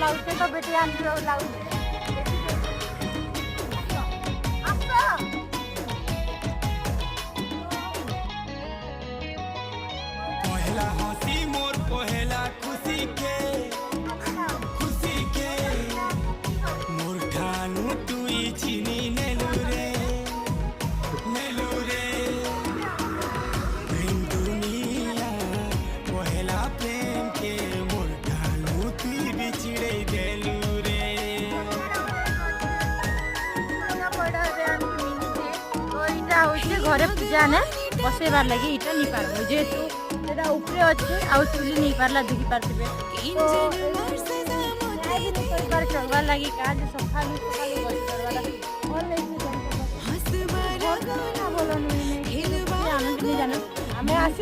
लाउते तो बेटे आंटी लाउते पहला हंसी मोर पहला खुशी के मोर ठानु तुई चिनी नेलु रे प्रेम दुनिया पहला प्रेम के मोर ठानु तुई बिछड़े देलु रे घरे पूजा ने बसेबार लगी इटा नहीं पारबो जेतु एटा ऊपरे अच्छे आउ चुली नहीं पारला देखि पारथिबे चलवार लगी काज सफा भी बस करवाला भल नहीं बोलो नहीं आनंद नहीं जानो हमें आसी